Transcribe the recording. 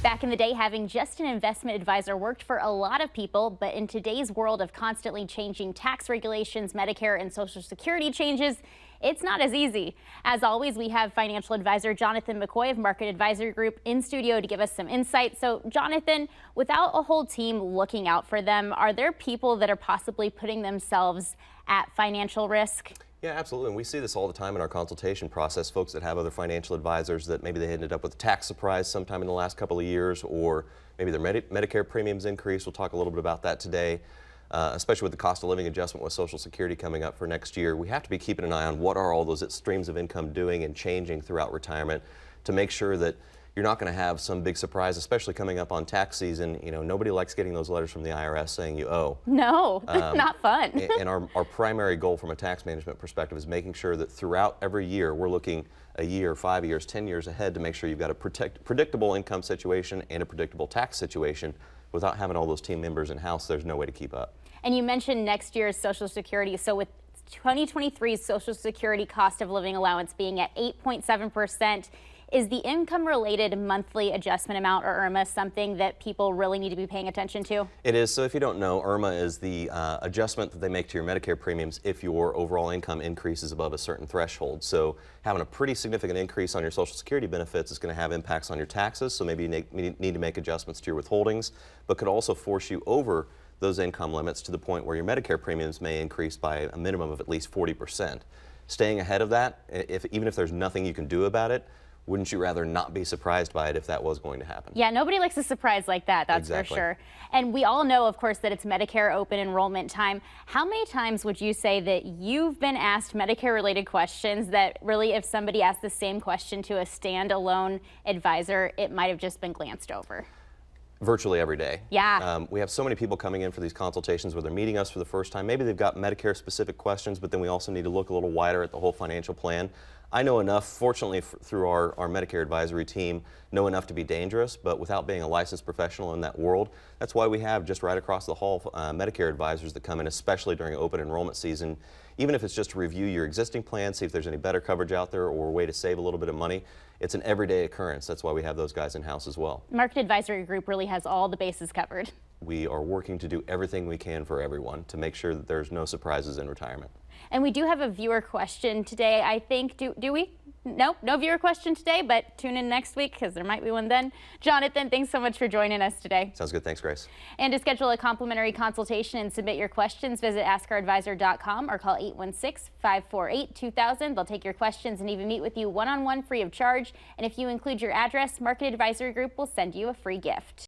Back in the day, having just an investment advisor worked for a lot of people, but in today's world of constantly changing tax regulations, Medicare and Social Security changes, it's not as easy. As always, we have financial advisor Jonathan McCoy of Market Advisory Group in studio to give us some insight. So, Jonathan, without a whole team looking out for them, are there people that are possibly putting themselves at financial risk? Yeah, absolutely. And we see this all the time in our consultation process. Folks that have other financial advisors that maybe they ended up with a tax surprise sometime in the last couple of years, or maybe their Medicare premiums increased. We'll talk a little bit about that today, especially with the cost of living adjustment with Social Security coming up for next year. We have to be keeping an eye on what are all those streams of income doing and changing throughout retirement to make sure that you're not going to have some big surprise, especially coming up on tax season. You know, nobody likes getting those letters from the IRS saying you owe. No, not fun. And our primary goal from a tax management perspective is making sure that throughout every year, we're looking a year, 5 years, 10 years ahead to make sure you've got a predictable income situation and a predictable tax situation. Without having all those team members in-house, there's no way to keep up. And you mentioned next year's Social Security. So with 2023's Social Security cost of living allowance being at 8.7%, is the income-related monthly adjustment amount, or IRMAA, something that people really need to be paying attention to? It is. So if you don't know, IRMAA is the adjustment that they make to your Medicare premiums if your overall income increases above a certain threshold. So having a pretty significant increase on your Social Security benefits is going to have impacts on your taxes, so maybe you need to make adjustments to your withholdings, but could also force you over those income limits to the point where your Medicare premiums may increase by a minimum of at least 40%. Staying ahead of that, even if there's nothing you can do about it, wouldn't you rather not be surprised by it if that was going to happen? Yeah, nobody likes a surprise like that, that's Exactly. for sure. And we all know, of course, that it's Medicare open enrollment time. How many times would you say that you've been asked Medicare-related questions that really, if somebody asked the same question to a standalone advisor, it might have just been glanced over? Virtually every day. Yeah. We have so many people coming in for these consultations where they're meeting us for the first time. Maybe they've got Medicare-specific questions, but then we also need to look a little wider at the whole financial plan. I know enough, fortunately, through our Medicare advisory team, know enough to be dangerous, but without being a licensed professional in that world, that's why we have just right across the hall Medicare advisors that come in, especially during open enrollment season. Even if it's just to review your existing plan, see if there's any better coverage out there or a way to save a little bit of money. It's an everyday occurrence. That's why we have those guys in-house as well. Market Advisory Group really has all the bases covered. We are working to do everything we can for everyone to make sure that there's no surprises in retirement. And we do have a viewer question today, I think. Do we? No viewer question today, but tune in next week because there might be one then. Jonathan, thanks so much for joining us today. Sounds good. Thanks, Grace. And to schedule a complimentary consultation and submit your questions, visit AskOurAdvisor.com or call 816-548-2000. They'll take your questions and even meet with you one-on-one free of charge. And if you include your address, Market Advisory Group will send you a free gift.